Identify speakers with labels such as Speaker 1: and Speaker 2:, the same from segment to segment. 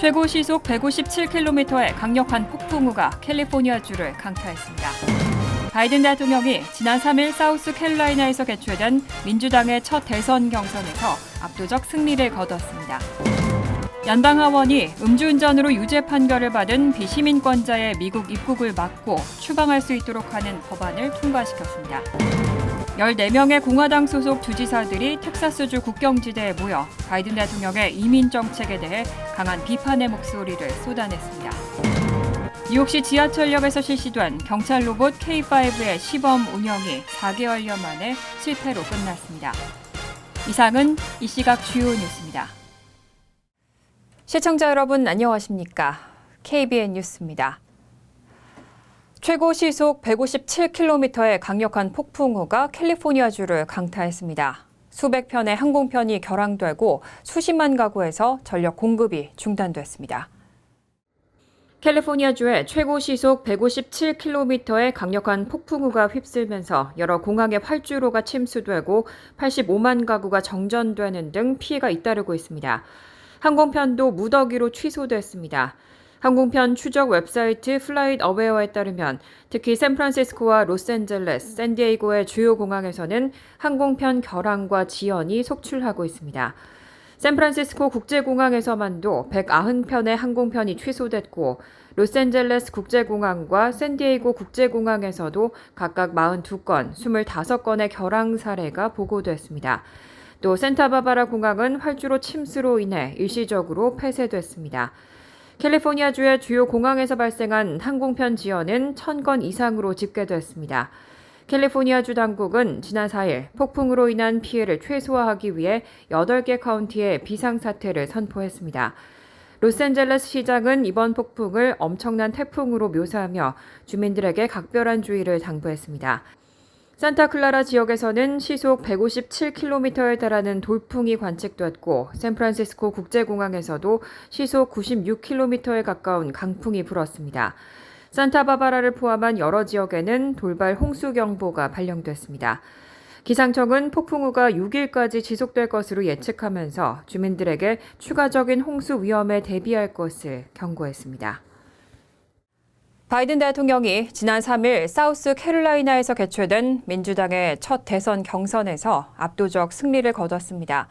Speaker 1: 최고 시속 157km의 강력한 폭풍우가 캘리포니아주를 강타했습니다. 바이든 대통령이 지난 3일 사우스캐롤라이나에서 개최된 민주당의 첫 대선 경선에서 압도적 승리를 거뒀습니다. 연방하원이 음주운전으로 유죄 판결을 받은 비시민권자의 미국 입국을 막고 추방할 수 있도록 하는 법안을 통과시켰습니다. 14명의 공화당 소속 주지사들이 텍사스주 국경지대에 모여 바이든 대통령의 이민 정책에 대해 강한 비판의 목소리를 쏟아냈습니다. 뉴욕시 지하철역에서 실시된 경찰 로봇 K5의 시범 운영이 4개월여 만에 실패로 끝났습니다. 이상은 이 시각 주요 뉴스입니다. 시청자 여러분 안녕하십니까? KBN 뉴스입니다. 최고 시속 157km의 강력한 폭풍우가 캘리포니아주를 강타했습니다. 수백 편의 항공편이 결항되고 수십만 가구에서 전력 공급이 중단됐습니다. 캘리포니아주에 최고 시속 157km의 강력한 폭풍우가 휩쓸면서 여러 공항의 활주로가 침수되고 85만 가구가 정전되는 등 피해가 잇따르고 있습니다. 항공편도 무더기로 취소됐습니다. 항공편 추적 웹사이트 플라잇 어웨어에 따르면 특히 샌프란시스코와 로스앤젤레스, 샌디에이고의 주요 공항에서는 항공편 결항과 지연이 속출하고 있습니다. 샌프란시스코 국제공항에서만도 190편의 항공편이 취소됐고 로스앤젤레스 국제공항과 샌디에이고 국제공항에서도 각각 42건, 25건의 결항 사례가 보고됐습니다. 또 산타바바라 공항은 활주로 침수로 인해 일시적으로 폐쇄됐습니다. 캘리포니아주의 주요 공항에서 발생한 항공편 지연은 1,000건 이상으로 집계됐습니다. 캘리포니아주 당국은 지난 4일 폭풍으로 인한 피해를 최소화하기 위해 8개 카운티에 비상사태를 선포했습니다. 로스앤젤레스 시장은 이번 폭풍을 엄청난 태풍으로 묘사하며 주민들에게 각별한 주의를 당부했습니다. 산타클라라 지역에서는 시속 157km에 달하는 돌풍이 관측됐고 샌프란시스코 국제공항에서도 시속 96km에 가까운 강풍이 불었습니다. 산타바바라를 포함한 여러 지역에는 돌발 홍수경보가 발령됐습니다. 기상청은 폭풍우가 6일까지 지속될 것으로 예측하면서 주민들에게 추가적인 홍수 위험에 대비할 것을 경고했습니다. 바이든 대통령이 지난 3일 사우스캐롤라이나에서 개최된 민주당의 첫 대선 경선에서 압도적 승리를 거뒀습니다.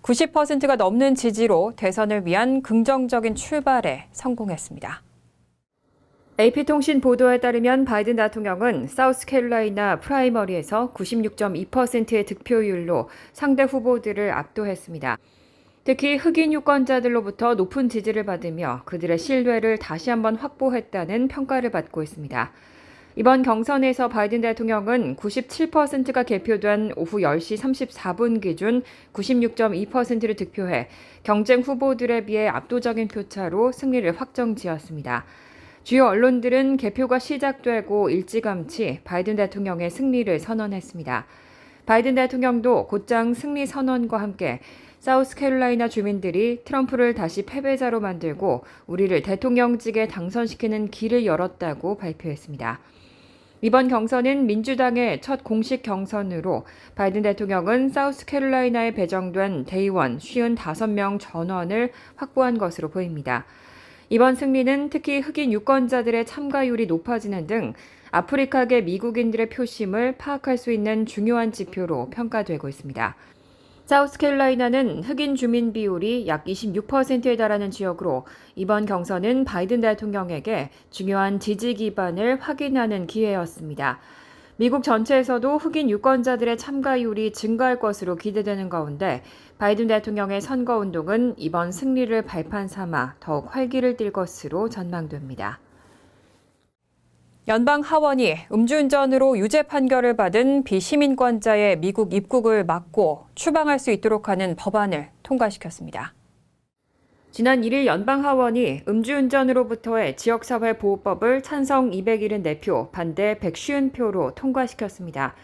Speaker 1: 90%가 넘는 지지로 대선을 위한 긍정적인 출발에 성공했습니다. AP통신 보도에 따르면 바이든 대통령은 사우스캐롤라이나 프라이머리에서 96.2%의 득표율로 상대 후보들을 압도했습니다. 특히 흑인 유권자들로부터 높은 지지를 받으며 그들의 신뢰를 다시 한번 확보했다는 평가를 받고 있습니다. 이번 경선에서 바이든 대통령은 97%가 개표된 오후 10시 34분 기준 96.2%를 득표해 경쟁 후보들에 비해 압도적인 표차로 승리를 확정지었습니다. 주요 언론들은 개표가 시작되고 일찌감치 바이든 대통령의 승리를 선언했습니다. 바이든 대통령도 곧장 승리 선언과 함께 사우스캐롤라이나 주민들이 트럼프를 다시 패배자로 만들고 우리를 대통령직에 당선시키는 길을 열었다고 발표했습니다. 이번 경선은 민주당의 첫 공식 경선으로 바이든 대통령은 사우스캐롤라이나에 배정된 대의원 55명 전원을 확보한 것으로 보입니다. 이번 승리는 특히 흑인 유권자들의 참가율이 높아지는 등 아프리카계 미국인들의 표심을 파악할 수 있는 중요한 지표로 평가되고 있습니다. 사우스캐롤라이나는 흑인 주민 비율이 약 26%에 달하는 지역으로 이번 경선은 바이든 대통령에게 중요한 지지 기반을 확인하는 기회였습니다. 미국 전체에서도 흑인 유권자들의 참가율이 증가할 것으로 기대되는 가운데 바이든 대통령의 선거운동은 이번 승리를 발판 삼아 더욱 활기를 띨 것으로 전망됩니다. 연방 하원이 음주운전으로 유죄 판결을 받은 비시민권자의 미국 입국을 막고 추방할 수 있도록 하는 법안을 통과시켰습니다. 지난 1일 연방 하원이 음주운전으로부터의 지역사회 보호법을 찬성 274표, 반대 150표로 통과시켰습니다.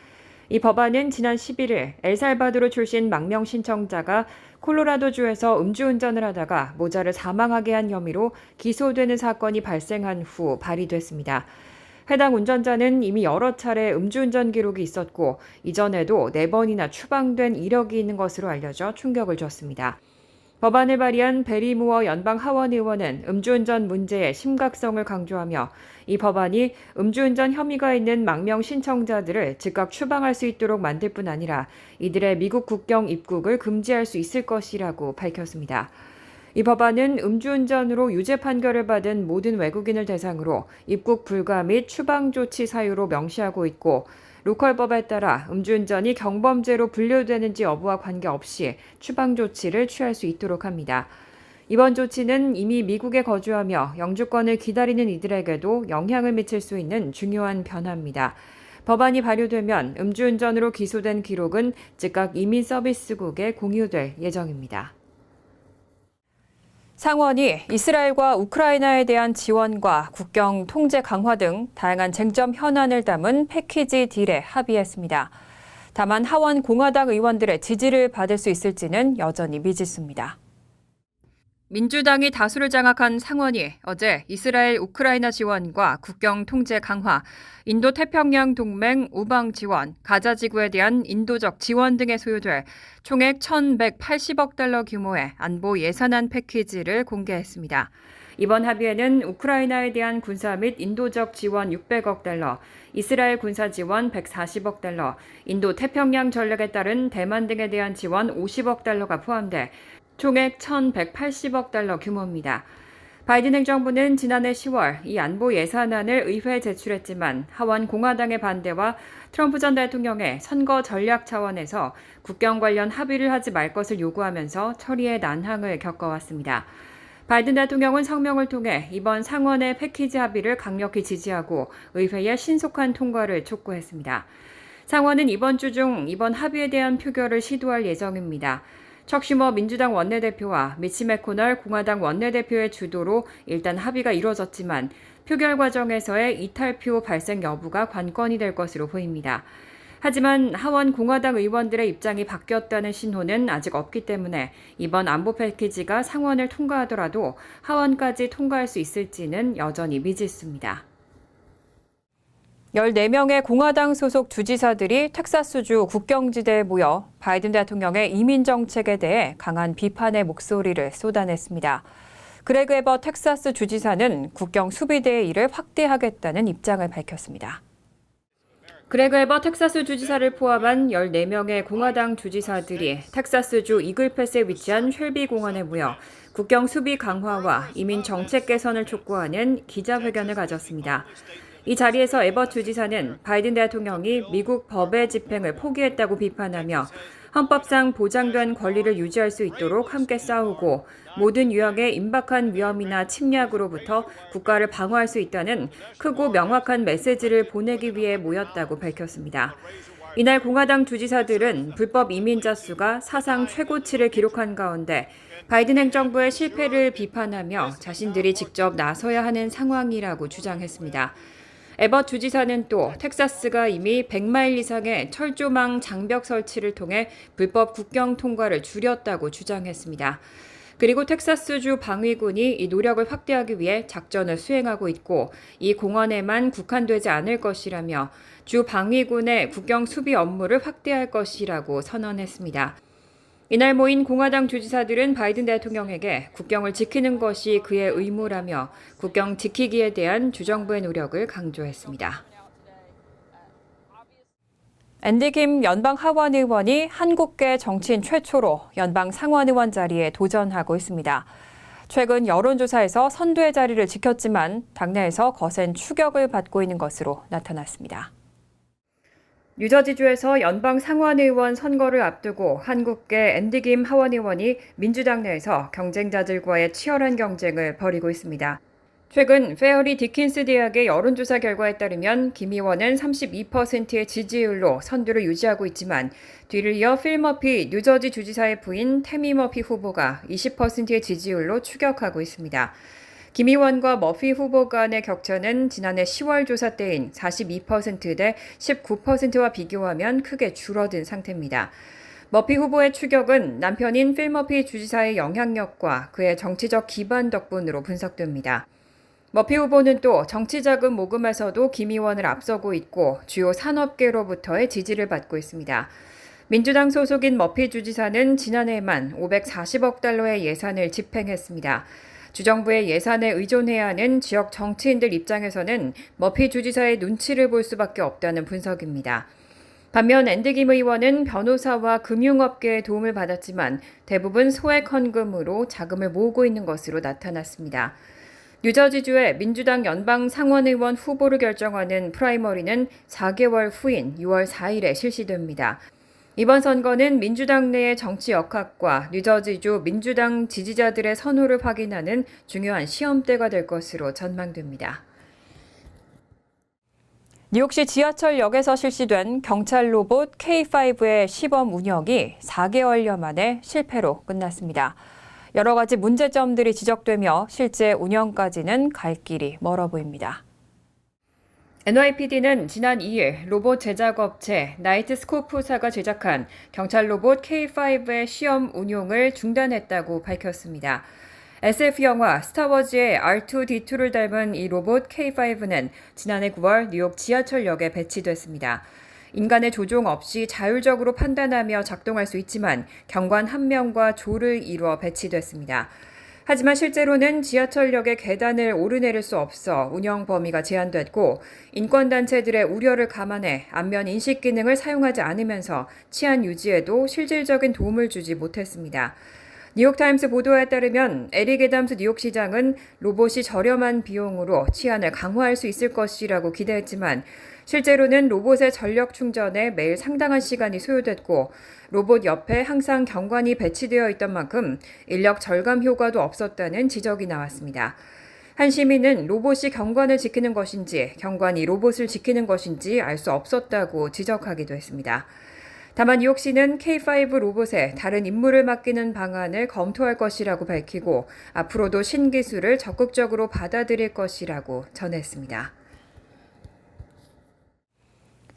Speaker 1: 이 법안은 지난 11일 엘살바도르 출신 망명 신청자가 콜로라도주에서 음주운전을 하다가 모자를 사망하게 한 혐의로 기소되는 사건이 발생한 후 발의됐습니다. 해당 운전자는 이미 여러 차례 음주운전 기록이 있었고 이전에도 4번이나 추방된 이력이 있는 것으로 알려져 충격을 줬습니다. 법안을 발의한 베리 무어 연방 하원 의원은 음주운전 문제의 심각성을 강조하며 이 법안이 음주운전 혐의가 있는 망명 신청자들을 즉각 추방할 수 있도록 만들 뿐 아니라 이들의 미국 국경 입국을 금지할 수 있을 것이라고 밝혔습니다. 이 법안은 음주운전으로 유죄 판결을 받은 모든 외국인을 대상으로 입국 불가 및 추방 조치 사유로 명시하고 있고 로컬법에 따라 음주운전이 경범죄로 분류되는지 여부와 관계없이 추방 조치를 취할 수 있도록 합니다. 이번 조치는 이미 미국에 거주하며 영주권을 기다리는 이들에게도 영향을 미칠 수 있는 중요한 변화입니다. 법안이 발효되면 음주운전으로 기소된 기록은 즉각 이민서비스국에 공유될 예정입니다. 상원이 이스라엘과 우크라이나에 대한 지원과 국경 통제 강화 등 다양한 쟁점 현안을 담은 패키지 딜에 합의했습니다. 다만 하원 공화당 의원들의 지지를 받을 수 있을지는 여전히 미지수입니다. 민주당이 다수를 장악한 상원이 어제 이스라엘 우크라이나 지원과 국경 통제 강화, 인도태평양 동맹 우방 지원, 가자 지구에 대한 인도적 지원 등에 소요될 총액 1,180억 달러 규모의 안보 예산안 패키지를 공개했습니다. 이번 합의에는 우크라이나에 대한 군사 및 인도적 지원 600억 달러, 이스라엘 군사 지원 140억 달러, 인도 태평양 전략에 따른 대만 등에 대한 지원 50억 달러가 포함돼 총액 1,180억 달러 규모입니다. 바이든 행정부는 지난해 10월 이 안보 예산안을 의회에 제출했지만 하원 공화당의 반대와 트럼프 전 대통령의 선거 전략 차원에서 국경 관련 합의를 하지 말 것을 요구하면서 처리에 난항을 겪어왔습니다. 바이든 대통령은 성명을 통해 이번 상원의 패키지 합의를 강력히 지지하고 의회의 신속한 통과를 촉구했습니다. 상원은 이번 주 중 이번 합의에 대한 표결을 시도할 예정입니다. 척 슈머 민주당 원내대표와 미치 매코널 공화당 원내대표의 주도로 일단 합의가 이루어졌지만 표결 과정에서의 이탈표 발생 여부가 관건이 될 것으로 보입니다. 하지만 하원 공화당 의원들의 입장이 바뀌었다는 신호는 아직 없기 때문에 이번 안보 패키지가 상원을 통과하더라도 하원까지 통과할 수 있을지는 여전히 미지수입니다. 14명의 공화당 소속 주지사들이 텍사스주 국경지대에 모여 바이든 대통령의 이민 정책에 대해 강한 비판의 목소리를 쏟아냈습니다. 그레그 에버 텍사스 주지사는 국경 수비대의 일을 확대하겠다는 입장을 밝혔습니다. 그레그 에버 텍사스 주지사를 포함한 14명의 공화당 주지사들이 텍사스주 이글패스에 위치한 쉘비 공원에 모여 국경 수비 강화와 이민 정책 개선을 촉구하는 기자회견을 가졌습니다. 이 자리에서 에버 주지사는 바이든 대통령이 미국 법의 집행을 포기했다고 비판하며 헌법상 보장된 권리를 유지할 수 있도록 함께 싸우고 모든 유형의 임박한 위험이나 침략으로부터 국가를 방어할 수 있다는 크고 명확한 메시지를 보내기 위해 모였다고 밝혔습니다. 이날 공화당 주지사들은 불법 이민자 수가 사상 최고치를 기록한 가운데 바이든 행정부의 실패를 비판하며 자신들이 직접 나서야 하는 상황이라고 주장했습니다. 에버 주지사는 또 텍사스가 이미 100마일 이상의 철조망 장벽 설치를 통해 불법 국경 통과를 줄였다고 주장했습니다. 그리고 텍사스주 방위군이 이 노력을 확대하기 위해 작전을 수행하고 있고 이 공원에만 국한되지 않을 것이라며 주 방위군의 국경 수비 업무를 확대할 것이라고 선언했습니다. 이날 모인 공화당 주지사들은 바이든 대통령에게 국경을 지키는 것이 그의 의무라며 국경 지키기에 대한 주정부의 노력을 강조했습니다. 앤디 김 연방 하원 의원이 한국계 정치인 최초로 연방 상원 의원 자리에 도전하고 있습니다. 최근 여론조사에서 선두의 자리를 지켰지만 당내에서 거센 추격을 받고 있는 것으로 나타났습니다. 뉴저지주에서 연방 상원의원 선거를 앞두고 한국계 앤디 김 하원의원이 민주당 내에서 경쟁자들과의 치열한 경쟁을 벌이고 있습니다. 최근 페어리 디킨스 대학의 여론조사 결과에 따르면 김 의원은 32%의 지지율로 선두를 유지하고 있지만 뒤를 이어 필 머피 뉴저지 주지사의 부인 태미 머피 후보가 20%의 지지율로 추격하고 있습니다. 김 의원과 머피 후보 간의 격차는 지난해 10월 조사 때인 42%대 19%와 비교하면 크게 줄어든 상태입니다. 머피 후보의 추격은 남편인 필 머피 주지사의 영향력과 그의 정치적 기반 덕분으로 분석됩니다. 머피 후보는 또 정치자금 모금에서도 김 의원을 앞서고 있고 주요 산업계로부터의 지지를 받고 있습니다. 민주당 소속인 머피 주지사는 지난해에만 540억 달러의 예산을 집행했습니다. 주정부의 예산에 의존해야 하는 지역 정치인들 입장에서는 머피 주지사의 눈치를 볼 수밖에 없다는 분석입니다. 반면 앤디 김 의원은 변호사와 금융업계의 도움을 받았지만 대부분 소액 헌금으로 자금을 모으고 있는 것으로 나타났습니다. 뉴저지주의 민주당 연방 상원의원 후보를 결정하는 프라이머리는 4개월 후인 6월 4일에 실시됩니다. 이번 선거는 민주당 내의 정치 역학과 뉴저지주 민주당 지지자들의 선호를 확인하는 중요한 시험대가 될 것으로 전망됩니다. 뉴욕시 지하철역에서 실시된 경찰 로봇 K5의 시범 운영이 4개월여 만에 실패로 끝났습니다. 여러 가지 문제점들이 지적되며 실제 운영까지는 갈 길이 멀어 보입니다. NYPD는 지난 2일 로봇 제작업체 나이트스코프사가 제작한 경찰 로봇 K5의 시험 운용을 중단했다고 밝혔습니다. SF 영화 스타워즈의 R2-D2를 닮은 이 로봇 K5는 지난해 9월 뉴욕 지하철역에 배치됐습니다. 인간의 조종 없이 자율적으로 판단하며 작동할 수 있지만 경관 1명과 조를 이루어 배치됐습니다. 하지만 실제로는 지하철역의 계단을 오르내릴 수 없어 운영 범위가 제한됐고 인권단체들의 우려를 감안해 안면 인식 기능을 사용하지 않으면서 치안 유지에도 실질적인 도움을 주지 못했습니다. 뉴욕타임스 보도에 따르면 에릭 애담스 뉴욕시장은 로봇이 저렴한 비용으로 치안을 강화할 수 있을 것이라고 기대했지만 실제로는 로봇의 전력 충전에 매일 상당한 시간이 소요됐고 로봇 옆에 항상 경관이 배치되어 있던 만큼 인력 절감 효과도 없었다는 지적이 나왔습니다. 한 시민은 로봇이 경관을 지키는 것인지 경관이 로봇을 지키는 것인지 알 수 없었다고 지적하기도 했습니다. 다만 뉴욕시는 K5 로봇에 다른 임무를 맡기는 방안을 검토할 것이라고 밝히고 앞으로도 신기술을 적극적으로 받아들일 것이라고 전했습니다.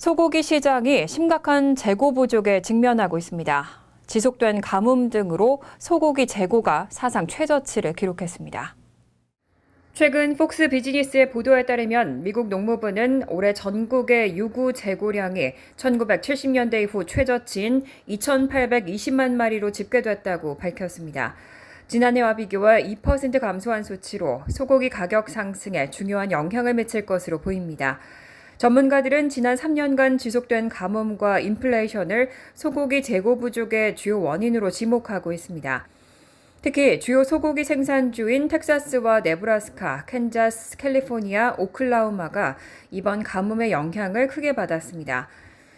Speaker 1: 소고기 시장이 심각한 재고 부족에 직면하고 있습니다. 지속된 가뭄 등으로 소고기 재고가 사상 최저치를 기록했습니다. 최근 폭스 비즈니스의 보도에 따르면 미국 농무부는 올해 전국의 유구 재고량이 1970년대 이후 최저치인 2,820만 마리로 집계됐다고 밝혔습니다. 지난해와 비교해 2% 감소한 수치로 소고기 가격 상승에 중요한 영향을 미칠 것으로 보입니다. 전문가들은 지난 3년간 지속된 가뭄과 인플레이션을 소고기 재고 부족의 주요 원인으로 지목하고 있습니다. 특히 주요 소고기 생산주인 텍사스와 네브라스카, 캔자스, 캘리포니아, 오클라호마가 이번 가뭄의 영향을 크게 받았습니다.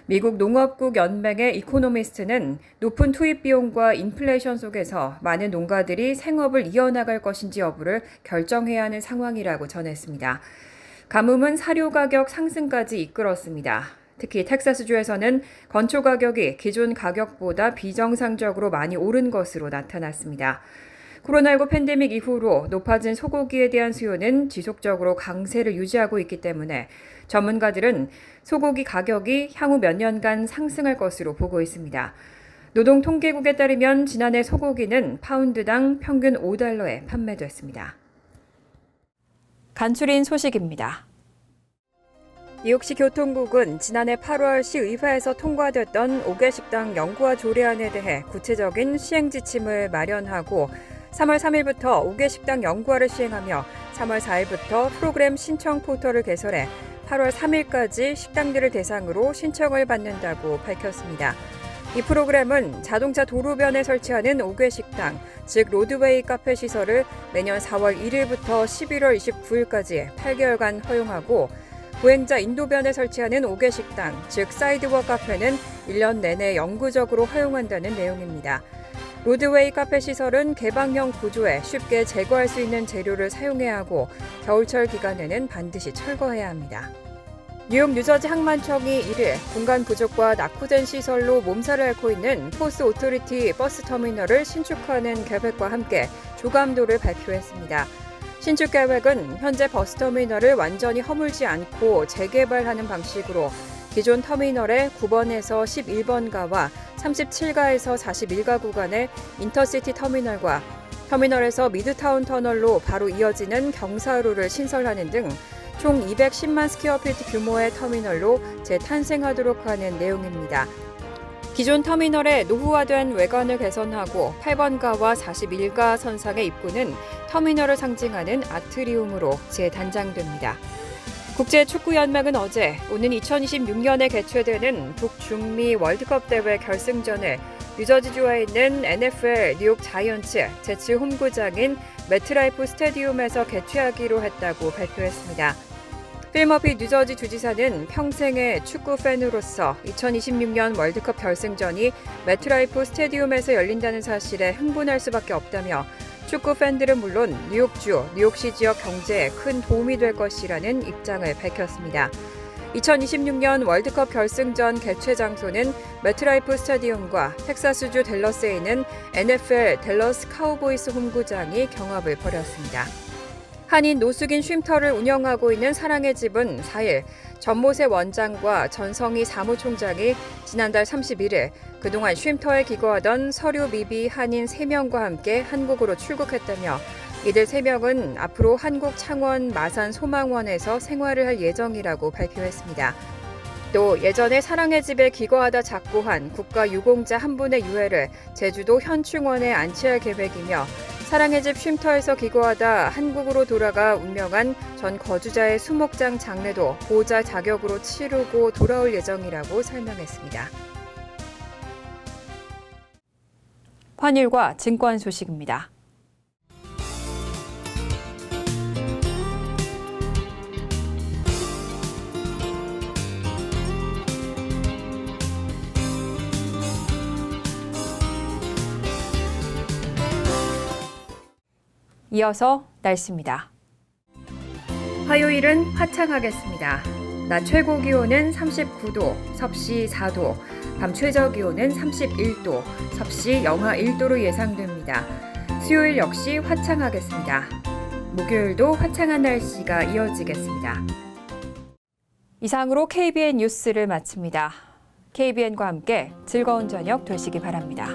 Speaker 1: 미국 농업국 연맹의 이코노미스트는 높은 투입 비용과 인플레이션 속에서 많은 농가들이 생업을 이어나갈 것인지 여부를 결정해야 하는 상황이라고 전했습니다. 가뭄은 사료 가격 상승까지 이끌었습니다. 특히 텍사스주에서는 건초 가격이 기존 가격보다 비정상적으로 많이 오른 것으로 나타났습니다. 코로나19 팬데믹 이후로 높아진 소고기에 대한 수요는 지속적으로 강세를 유지하고 있기 때문에 전문가들은 소고기 가격이 향후 몇 년간 상승할 것으로 보고 있습니다. 노동통계국에 따르면 지난해 소고기는 파운드당 평균 $5에 판매됐습니다. 간추린 소식입니다. 뉴욕시 교통국은 지난해 8월 시의회에서 통과됐던 5개 식당 연구와 조례안에 대해 구체적인 시행 지침을 마련하고 3월 3일부터 5개 식당 연구화를 시행하며 3월 4일부터 프로그램 신청 포털을 개설해 8월 3일까지 식당들을 대상으로 신청을 받는다고 밝혔습니다. 이 프로그램은 자동차 도로변에 설치하는 5개 식당, 즉 로드웨이 카페 시설을 매년 4월 1일부터 11월 29일까지 8개월간 허용하고 보행자 인도변에 설치하는 5개 식당, 즉 사이드워크 카페는 1년 내내 영구적으로 허용한다는 내용입니다. 로드웨이 카페 시설은 개방형 구조에 쉽게 제거할 수 있는 재료를 사용해야 하고 겨울철 기간에는 반드시 철거해야 합니다. 뉴욕 뉴저지 항만청이 1일 공간 부족과 낙후된 시설로 몸살을 앓고 있는 포스 오토리티 버스 터미널을 신축하는 계획과 함께 조감도를 발표했습니다. 신축 계획은 현재 버스 터미널을 완전히 허물지 않고 재개발하는 방식으로 기존 터미널의 9번에서 11번가와 37가에서 41가 구간의 인터시티 터미널과 터미널에서 미드타운 터널로 바로 이어지는 경사로를 신설하는 등 총 210만 스퀘어피트 규모의 터미널로 재탄생하도록 하는 내용입니다. 기존 터미널의 노후화된 외관을 개선하고 8번가와 41가 선상의 입구는 터미널을 상징하는 아트리움으로 재단장됩니다. 국제축구연맹은 어제 오는 2026년에 개최되는 북중미 월드컵 대회 결승전을 뉴저지주에 있는 NFL 뉴욕 자이언츠 제치 홈구장인 매트라이프 스테디움에서 개최하기로 했다고 발표했습니다. 필머피 뉴저지 주지사는 평생의 축구 팬으로서 2026년 월드컵 결승전이 매트라이프 스테디움에서 열린다는 사실에 흥분할 수밖에 없다며 축구 팬들은 물론 뉴욕주, 뉴욕시 지역 경제에 큰 도움이 될 것이라는 입장을 밝혔습니다. 2026년 월드컵 결승전 개최 장소는 매트라이프 스타디움과 텍사스주 댈러스에 있는 NFL 댈러스 카우보이스 홈구장이 경합을 벌였습니다. 한인 노숙인 쉼터를 운영하고 있는 사랑의 집은 4일 전모세 원장과 전성희 사무총장이 지난달 31일 그동안 쉼터에 기거하던 서류 미비 한인 3명과 함께 한국으로 출국했다며 이들 3명은 앞으로 한국 창원 마산 소망원에서 생활을 할 예정이라고 발표했습니다. 또 예전에 사랑의 집에 기거하다 작고한 국가유공자 한 분의 유해를 제주도 현충원에 안치할 계획이며 사랑의 집 쉼터에서 기거하다 한국으로 돌아가 운명한 전 거주자의 수목장 장례도 보호자 자격으로 치르고 돌아올 예정이라고 설명했습니다. 환율과 증권 소식입니다. 이어서 날씨입니다. 화요일은 화창하겠습니다. 낮 최고 기온은 39도, 섭씨 4도, 밤 최저 기온은 31도, 섭씨 영하 1도로 예상됩니다. 수요일 역시 화창하겠습니다. 목요일도 화창한 날씨가 이어지겠습니다. 이상으로 KBN 뉴스를 마칩니다. KBN과 함께 즐거운 저녁 되시기 바랍니다.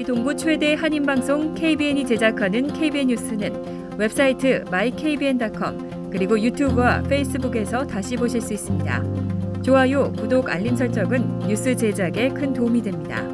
Speaker 1: 미 동부 최대 한인방송 KBN이 제작하는 KBN 뉴스는 웹사이트 mykbn.com 그리고 유튜브와 페이스북에서 다시 보실 수 있습니다. 좋아요, 구독, 알림 설정은 뉴스 제작에 큰 도움이 됩니다.